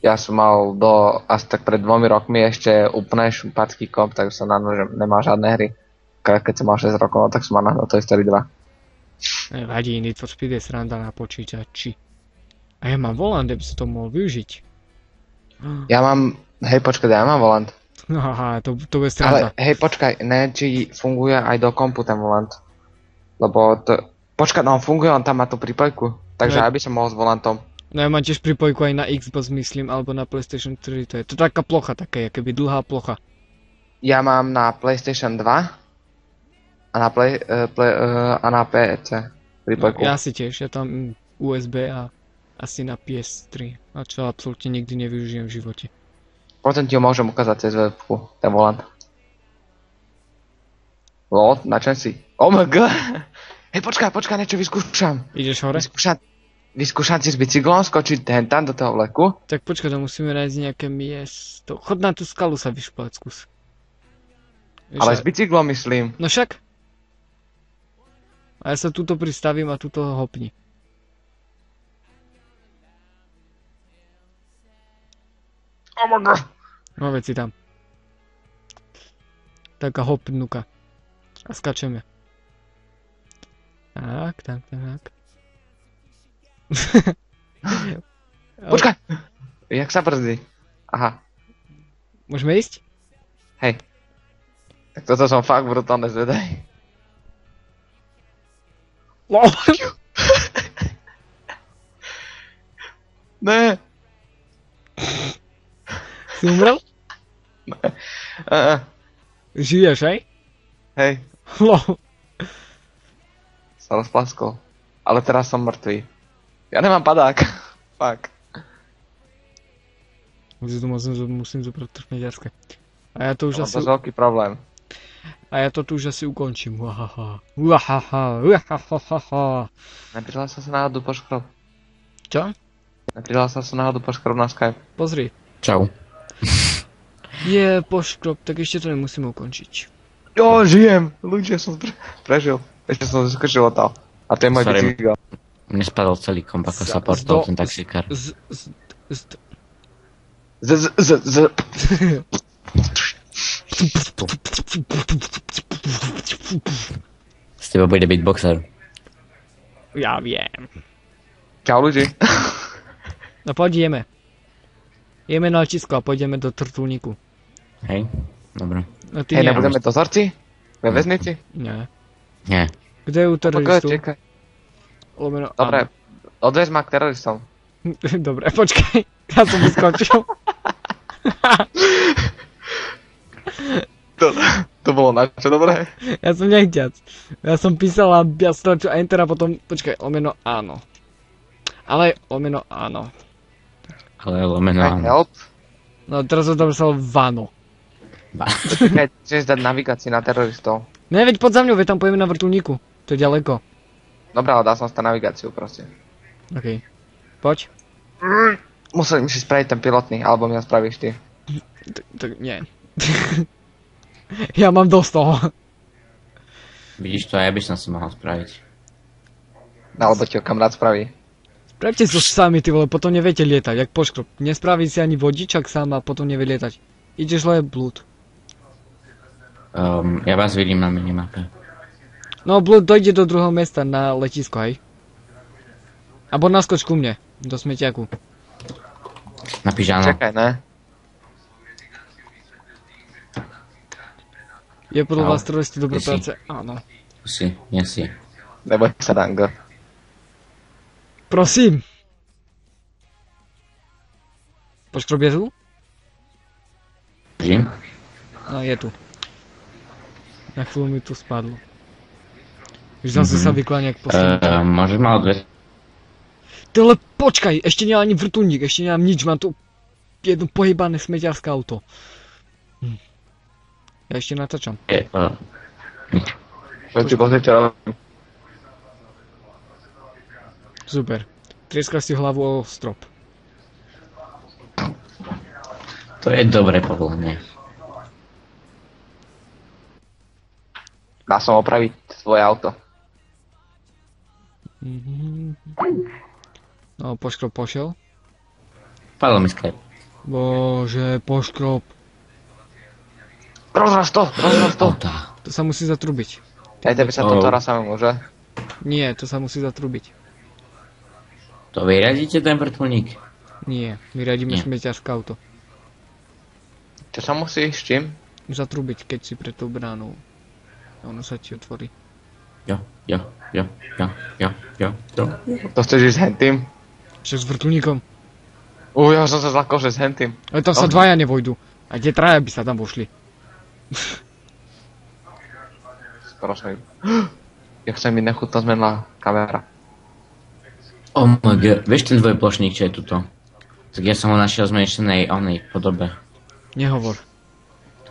Ja som mal asi tak pred 2 rokmi ešte úplne šupacký komp, tak som na nože nemal žiadne hry. Keď som mal 6 rokov, no, tak som mal na Toy Story 2. Nevadí, Need for Speed je sranda na počítači. A ja mám volant, aby som to mohol využiť. Ja mám, hej počkaj, ja mám volant. Haha, to bude Ale sranda. hej počkaj, ne, či funguje aj do kompu ten volant. Lebo to, počkaj, no funguje, on tam má tú pripojku. Takže No. aby som mohol s volantom. No ja mám tiež pripojku aj na Xbox, myslím, alebo na PlayStation 3, to je taká plocha, taká, keby dlhá plocha. Ja mám na PlayStation 2 a na PC pripojku. Ja si tiež, ja tam USB a asi na PS3, a čo absolútne nikdy nevyužijem v živote. Potom ti ho môžem ukázať cez webku, ten volant. Na čem si? Oh my god! Hej, počkaj, niečo vyskúšam. Ideš hore? Vyskúšam si s bicyklom skočiť tam do toho vleku. Tak počkaj, to musíme nájsť nejaké miesto. Chod na tú skalu sa vyšplať, skús. Ale s bicyklom myslím. No však. A ja sa tuto pristavím a tuto hopni. Oh my god! No veď si tam. Taká hopnuka. A skačeme. Tak. Počkaj! Jak sa brzdí? Aha, Môžeme ísť? hej. Tak toto som fakt brutálne zvedaj. LOL. Ne. Si umrel? Žiješ, aj? Hej, LOL. sa rozplaskol. Ale teraz som mŕtvý. Ja nemám padák. Fuck. Musím zobrať trpneťarské. A ja to už Mám asi... to veľký problém. A ja to tu už asi ukončím. Uahaha. Nepridal som sa náhodou po škrob. Čo? Nepridal som sa náhodou po škrob na Skype. Pozri. Čau. Je poškrop, tak ešte to nemusíme ukončiť. Jo, žijem! Ľudia, som prežil. Ešte som skočil odtiaľ. A to je môj Sorry. bicykel. Mne spadol celý komp, ako sa portol ten taxikár. Z teba bude beatboxer. Ja viem. Čau ľudí. No poď jeme. Jeme na letisko a pôjdeme do Trtulníku. Hej? Dobre. No ty Hej, nie. nebudeme to zorci? Ve väznici? Nie. Nie. Kde je u teroristu? Čakaj. Lomeno... Dobre, odvez ma k teroristom. Dobre, počkaj. Ja som vyskočil. To bolo na čo dobré? Ja som nechťac. Ja som písal a ja stlačil enter a potom... Počkaj, lomeno áno. Ale lomeno áno. Ale lomeno áno. Help. No teraz som tam písal vano. Keď chceš dať navigáciu na teroristov. Ne, veď poď za mňou, veď tam pojeme na vrtuľníku. To je ďaleko. Dobre, ale dal som si navigáciu proste. OK. Poď. Musím si spraviť ten pilotný, alebo mi ho spravíš ty. Tak nie. Ja mám dosť toho. Vidíš to, aj ja by som si mohol spraviť. Alebo ti ho kamarát spraví. Spravte to sami, ty vole, potom neviete lietať, jak poškrop. Nespraví si ani vodičak sám a potom nevie lietať. Ideš len blúd. Ja vás vidím na minimape. No blúd dojde do druhého mesta na letisko, hej? Abo naskoč ku mne, do smetiaku. Napíš áno. Čakaj, ne? Je podľa Čau. vás teroristi dobré Ty si. práce? Áno. Si, nie si. Neboj sa, Dango. Prosím. Poškrop je tu? Žím? No je tu. Na chvíľu mi tu spadlo. Už zase sa vykláňa k poslední. Môžeš ma odviesť? Ty ale počkaj, ešte nemám ani vrtuľník, ešte nemám nič, mám tu jedno pohybané smeťarské auto. Ja ešte natáčam. Čo ti pozrieť, čo robím? Super. Trieska si hlavu o strop. To je dobré povolanie. Dá som opraviť svoje auto. No, poškrop pošiel. Padol mi Skype. Bože, poškrop. Rozraz to! Auta. To sa musí zatrubiť. Aj tebe sa to raz samému, že? Nie, to sa musí zatrubiť. To vyradíte ten vrtulník? Nie, vyradíme Nie. šmeťařské auto. Čo sa musí, s čím? Zatrubiť, keď si pred tou bránou. A ono sa ti otvorí. Jo. To chceš ísť s hentým? Však s vrtulníkom. Ja som sa zlakol, že s hentým. Ale tam sa dvaja nevojdu. A kde traja by sa tam vošli? Skoro som im... Jak sa mi nechutno zmenila kamera. Oh my god, vieš ten dvojplošník, čo je tuto? Tak ja som ho našiel v zmenšenej onej podobe. Nehovor.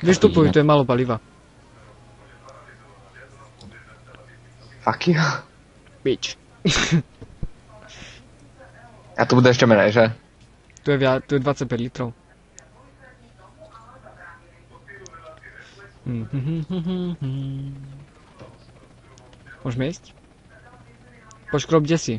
Vyštupuj, to je málo paliva. Fuck you. Bitch. A tu bude ešte menej, že? Tu je 25 litrov. Môžeme ísť? Poškrop, kde si?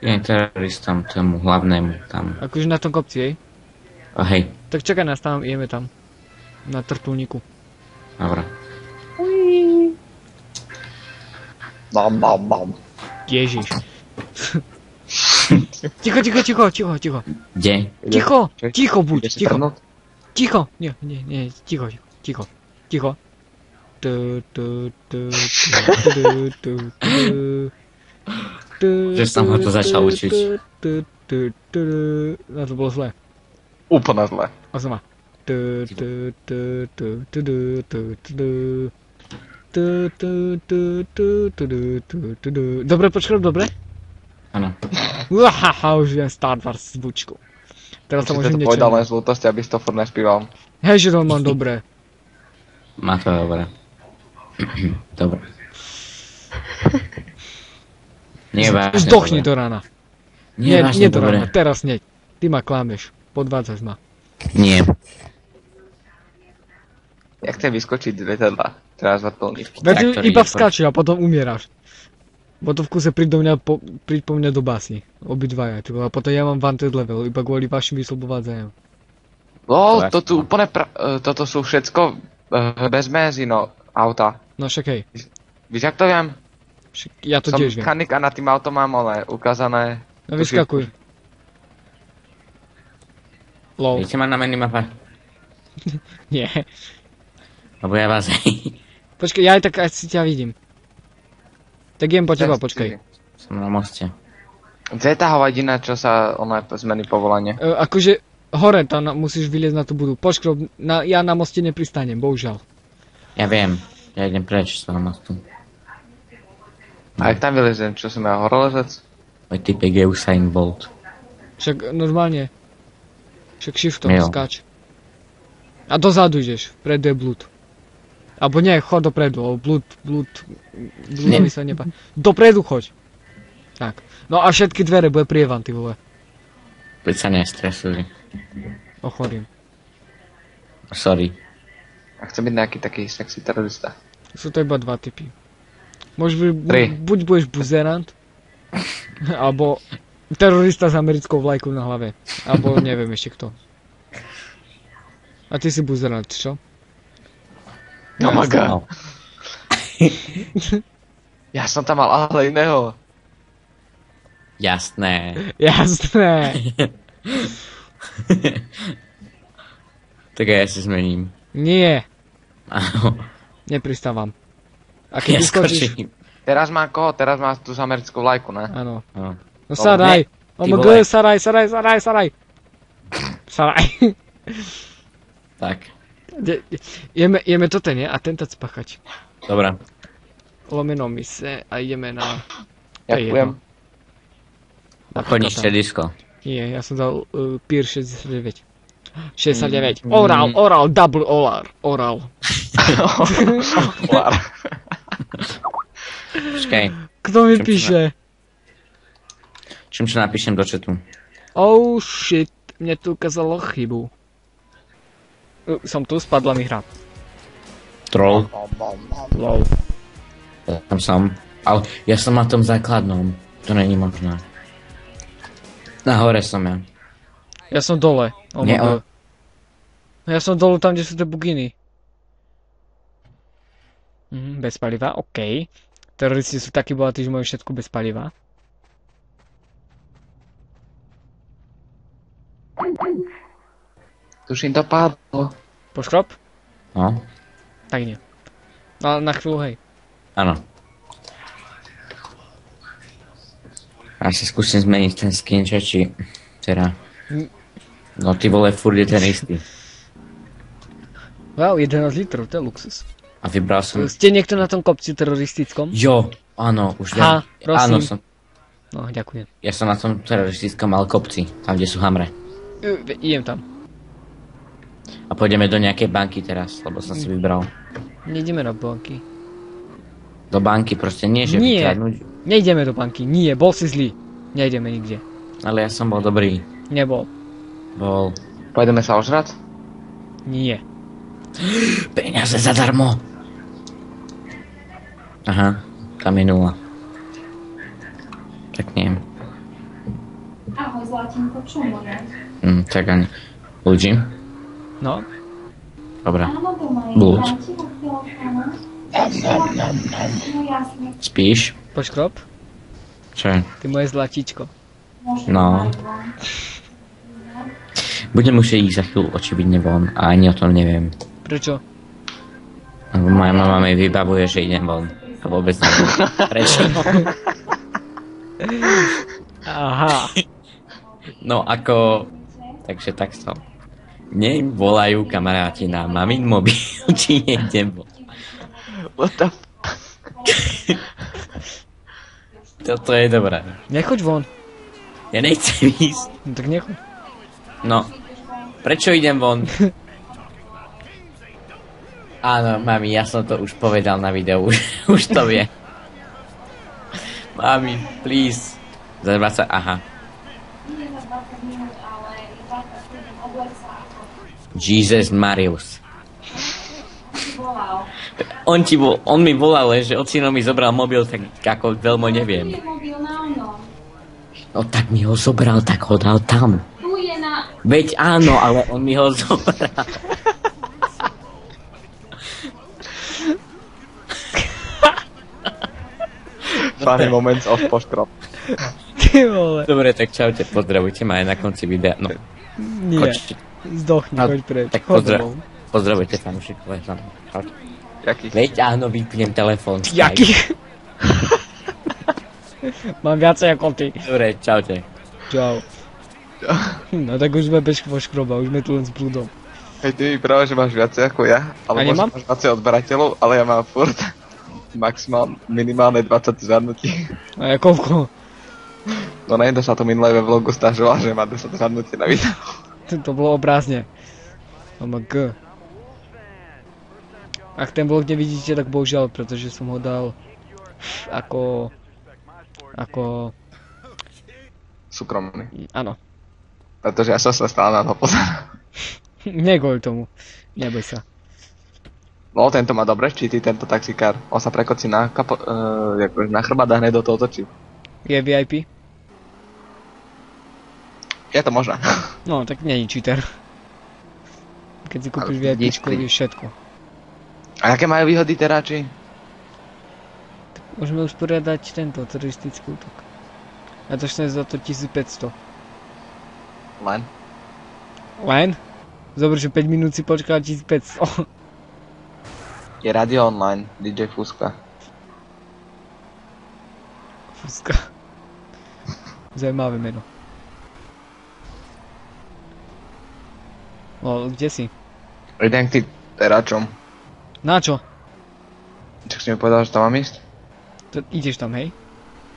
Ja teroristom, tomu hlavnému tam. Akože na tom kopci, hej? A hej, Tak čakaj nás tam, ideme tam. Na trtulníku. dobra. Bam. Ježiš. Ticho. Kde? Ticho buď, Ideš si ticho. trhnúť? Ticho. Nie, ticho. Že som ho to začal učiť. No to bolo zlé. Úplne zle. A znova. Dobre, počkaj, dobre? Áno. Uhaha, už viem Star Wars zvučku. Teraz sa Určite môžem to povedal len niečo... z lútosti, aby si to furt nespíval. Hej, že to mám dobré. Má to dobre. Dobre. Nie vážne Zdochni dobre. do rána. Nie, vážne Nie do dobre. rána, teraz hneď. Ty ma klameš. Podvádzaš ma. Nie. Jak chcem vyskočiť z lietadla? Teraz vrtulník. Veď Traktor iba ide vskáči a potom umieraš. Potom v kuse príď po mňa do basy. Obidvaja. A potom ja mám wanted level, iba kvôli vašim vyslobovadzajam. To tu úplne toto sú všetko bez benzíno auta. No však hej. Víš, jak to viem? Však ja to Som tiež viem. mechanik a na tým autom mám ukázané. No vyskakuj. Lol. Viete ma na minimapa? Nie. Lebo ja vás Počkaj, ja aj tak asi ťa vidím. Tak idem po teba, počkaj. som na moste. Kde je tá hovadina, čo sa zmení povolanie? Akože hore tam musíš vyliezť na tú budu. Poškrop, ja na moste nepristanem, bohužiaľ. Ja viem. Ja idem preč z toho mostu. A jak tam vylezem, čo som ja horolezec? Môj typek je Usain Bolt. Však normálne. Však shiftom Jo. skáč. A dozadu ideš, vpredu je blúd. Alebo nie, chod dopredu, lebo blúdovi sa nepá. Dopredu choď. Tak. No a všetky dvere bude prievan, ty vole. Veď sa nestresuj. Ochorím. Sorry. A chcem byť nejaký taký sexy terorista. Sú to iba dva typy. Môžeš Tri. buď budeš buzerant, alebo terorista s americkou vlajkou na hlave. Alebo neviem ešte kto. A ty si buzerant, čo? Oh my god. No. Ja som tam mal ale iného. Jasné. Jasné. Tak ja si zmením. Nie, Áno. nepristávam. A Ja keď vyskočíš... skočím. Teraz má koho? Teraz má tú americkú vlajku, ne? Áno. No. No Saraj. Ty OMG, vole. Saraj. Saraj. Tak. Jeme to ten, nie? Atentat spáchať. Dobre. Lomeno mise a ideme na... Ďakujem. Poničte disko. Nie, ja som dal PIR 69. 69. Oral, double oral. Počkaj. Kto mi Čím píše? Čím čo napíšem do chatu? Oh shit, mne tu ukázalo chybu. Som tu, spadla mi hra. Troll. Lol. Tam som. Ale ja som na tom základnom. To není možné. Nahore som ja. Ja som dole. Oh Nie, my God. Ja som dole tam, kde sú tie buginy. Bez paliva, OK. Teroristi sú takí bohatí, že majú všetko bez paliva. Tuším to padlo. Poškrop? No, Tak nie. No, na chvíľu, hej. áno. Ja si skúsim zmeniť ten skin, či teda... No ty vole, furt je ten istý. Wow, 11 litrov, to je luxus. A vybral som... Ste niekto na tom kopci teroristickom? Jo, áno, už Ha, viem. prosím. Áno, som... No, ďakujem. Ja som na tom teroristickom mal kopci, tam kde sú hamre. Idem tam. A pôjdeme do nejakej banky teraz, lebo som si vybral. Nejdeme na banky. Do banky proste, nie že Nie. vykradnúť. Nejdeme do banky, nie, bol si zlý. Nejdeme nikde. Ale ja som bol dobrý. Nebol. Bol... Pojedeme sa ožrať? Nie. Peniaze zadarmo. Aha, tam je 0. Tak neviem. Ahoj, Zlatinko, čo môže? Tak ani. Ľudí? No, Dobre. Áno, doma je. Blúď. Dám ti ho telefónu? No jasne, Spíš? poškrop, Čo? ty moje zlatíčko. môžem No. mať von. Budem musieť ísť za chvíľu očividne von a ani o tom neviem. Prečo? Lebo moja mama mi vybavuje, že idem von. A vôbec neviem. Prečo? Aha. No ako... Takže takto. Mne volajú kamaráti na mamin mobil, či nejdem von. What the Toto je dobré. Nechoď von. Ja nechcem ísť. No tak nechoď. No. Prečo idem von? Áno, mami, ja som to už povedal na videu. Už to vie. Mami, please. Za 20... Aha. Nie za 20 minút, ale iba tak budem obleť sa ako Jesus Marius. si volal. On mi volal, že ocino mi zobral mobil, tak ako veľmi neviem. Tu je mobil na onom. No tak mi ho zobral, tak ho dal tam. Tu je na... Veď áno, ale on mi ho zobral. funny moments of poškrop. Ty vole. Dobre, tak čaute, pozdravujte ma aj na konci videa. No, Nie. choďte. Zdochni, A- choď preč. tak Choď domov. pozdravujte fanúšikové. Čaute. Jaký? Veď áno, vypnem telefón. Jaký? Mám viacej ako ty. Dobre, čaute. Čau. No tak už sme bez poškroba, už sme tu len s blúdom. Hej, ty vyprávaš, že máš viacej ako ja, A ale nemám? možno máš viacej odberateľov, ale ja mám furt minimálne 20 zhľadnutí. A ja koľko? No nejde sa to minulé ve vlogu stážoval, že má 10 zhľadnutí na video. To bolo obrázne. OMG. Ak ten vlog nevidíte, tak bohužiaľ, pretože som ho dal ako... Súkromný. Áno. Pretože ja som sa stále na to pozeral. Nie kvôli tomu. Neboj sa. No, tento má dobre cheaty, tento taxikár. On sa prekocí na na chrbát a hneď do toho točí. Je VIP? Je to možné. No, tak nie je cheater. Keď si kúpiš Ale VIP, nič kúpiš všetko. A aké majú výhody teráči? Môžeme usporiadať tento teroristický útok. A to za to 1500. Len. Len? Zober, že 5 minút si počkal 1500. Je radio online, DJ Fuska. Fuska. Zajímavé meno. No, kde si? Idem k tým teráčom. Na čo? Čo si mi povedal, že tam mám ísť? Ideš tam, hej?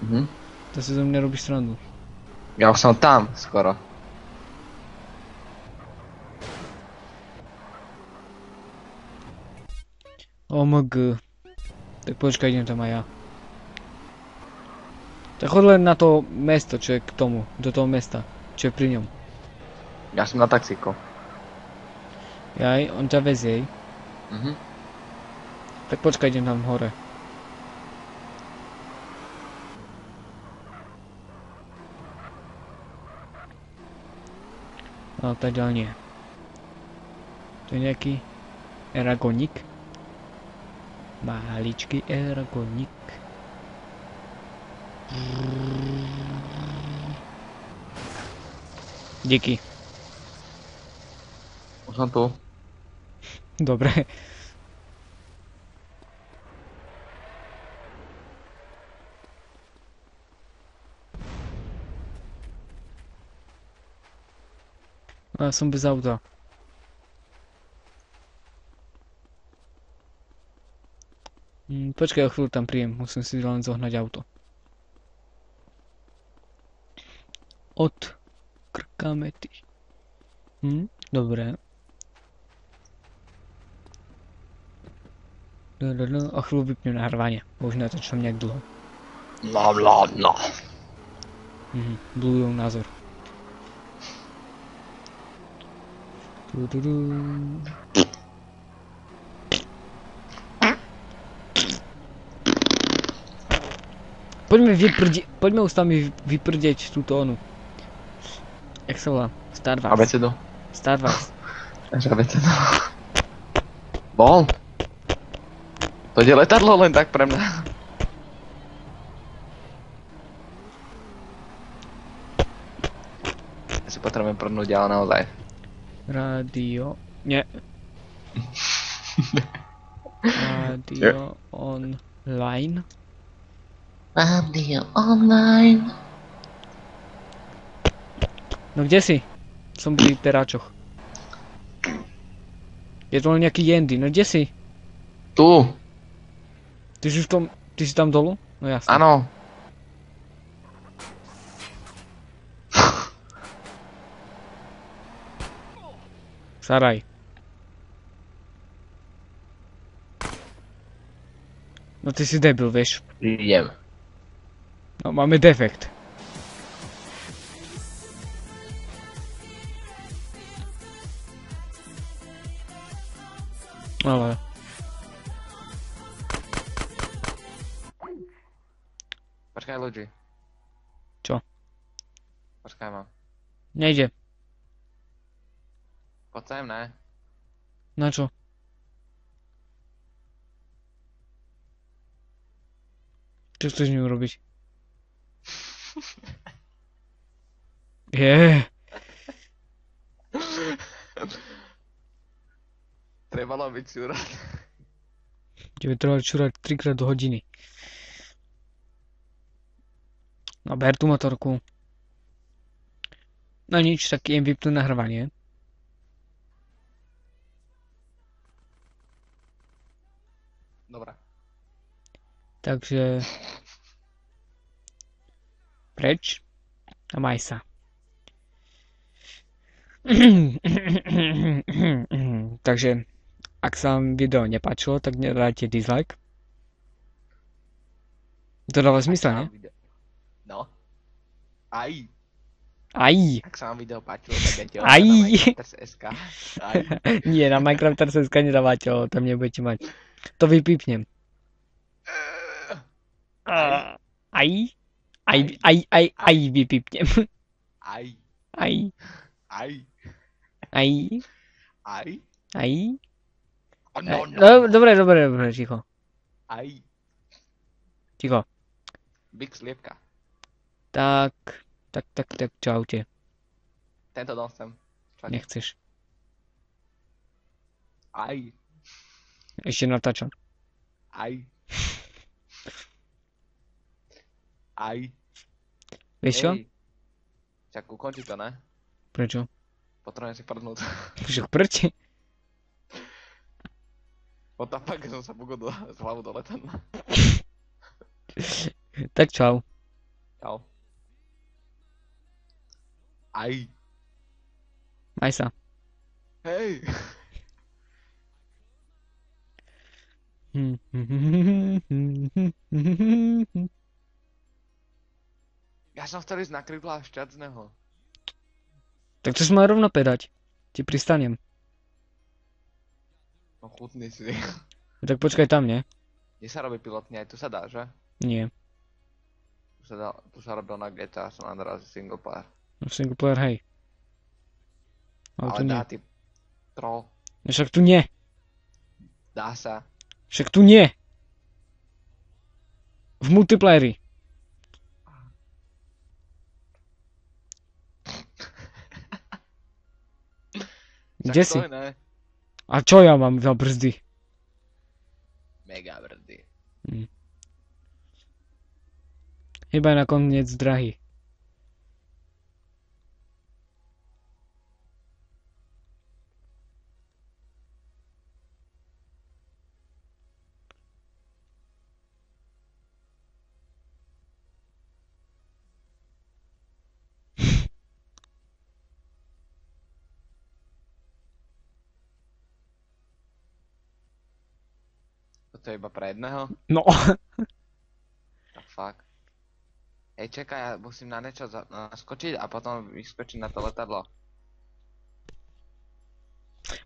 Mhm. To si zo mňa robíš srandu. Ja už som tam, skoro. OMG. Tak počkaj, idem tam aj ja. Tak chod len na to mesto, čo je k tomu, do toho mesta, čo je pri ňom. Ja som na taxíku. Jaj, on ťa vezie, hej? Mhm. Tak počkaj, idem tam hore. No teda nie. To je nejaký eragonik. Maličký eragonik. Díky. Už som tu. Dobre. Ja som bez auta. Počkaj, o chvíľu tam príjem. Musím si len zohnať auto. Od krkamety. Dobre. O chvíľu vypnem nahrávanie. Už natočím nejak dlho. No. Blúdov názor. Poďme už tam vyprdeť túto onu. Jak sa volá? Star Wars. Abecedu. Star Wars. Abecedu. Bol. To je letadlo len tak pre mňa. Ja si potrebujem prdnúť, ale naozaj. Radio. Nie. Radio online. Radio online. No kde si? Som pri teráčoch. Je to len nejaký Yendy, no kde si? Tu. Ty si v tom... Ty si tam dolu? No jasne. Áno. Saraj. No ty si debil, vieš. Idem. No máme defekt. Ale... Počkaj, Luigi. Čo? Počkaj ma. Nejde. Poď sem, ne? Na čo? Čo chceš mi urobiť? Trebalo byť čurať. Tebe treba čurať 3-krát do hodiny. No ber tú motorku. No nič, tak idem vypnúť nahrávanie. Dobre. Takže... Preč. A maj sa. Takže, ak sa vám video nepáčilo, tak nedajte dislike. To dáva zmysel, ne? No. Aj. Aj. Ak sa vám video páčilo, tak dajte Aj. na Minecrafters.sk. Aj. Nie, na Minecrafters.sk nedávate, tam nebudete mať. To vypípnem. Aj. Aj vypípnem. Aj. Aj. Aj. Aj. Aj. Aj. No. Dobre, ticho. Aj. Ticho. Big sliepka. Tak, čaute. Tento dom sem. Čaute. Nechceš. Aj. Ešte natáčam. Aj. Aj. Vieš čo? Ej. Čak ukonči to, ne? Prečo? Potrebujem si prdnúť. Však prečo? Potápak, že som sa bugol z hlavu do letadla. Tak čau. Čau. Aj. Maj sa. Hej. Ja som chcel ísť na krídla šťastného. Tak to si mal rovno pedať. Ti pristanem. No chutný si. No tak počkaj tam, nie? Kde sa robí pilotne? Aj tu sa dá, že? Nie. Tu sa robil na GTA San Andreas single player. No single player, hej. Ale Ale tu nie. dá, ty troll. Však tu nie. Dá sa. Však tu nie. V multiplayeri. Kde Však si? to ne. A čo ja mám za brzdy? Mega brzdy. Iba na koniec drahy. Toto je iba pre jedného? No. The fuck. Hej, čakaj, ja musím na niečo naskočiť a potom vyskočiť na to letadlo.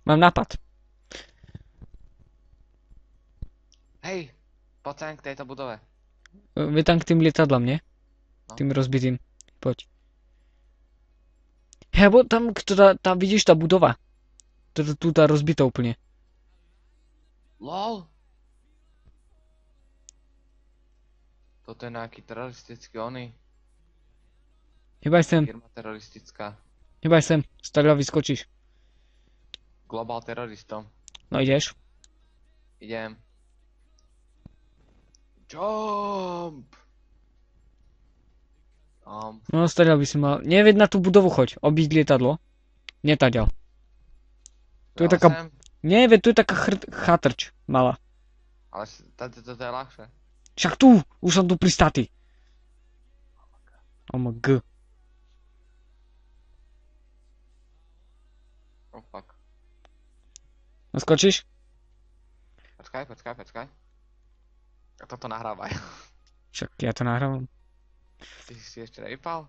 Mám nápad. Hej, poď sem k tejto budove. Vy tam k tým lietadlám, nie? No. Tým rozbitým. Poď. Hej, bo tam, tam vidíš tá budova. Tu tá rozbitá úplne. LOL! Toto je nejaký teroristický oný. Hýbaj sem, Firma teroristická. hýbaj sem. Stále vyskočíš. Global teroristom. No ideš. Idem. Jump! No stále by si mal. Nevieď na tú budovu choď. Obísť lietadlo. Netaďal. Tu je taká... Sem, Nevieď, tu je taká chatrč. Malá. ale toto je ľahšie. Však tu! Už som tu pristatý. OMG. Oh fuck. Naskočíš? Počkaj. A toto nahrávaj. Však ja to nahrávam. Ty si ešte nevypal?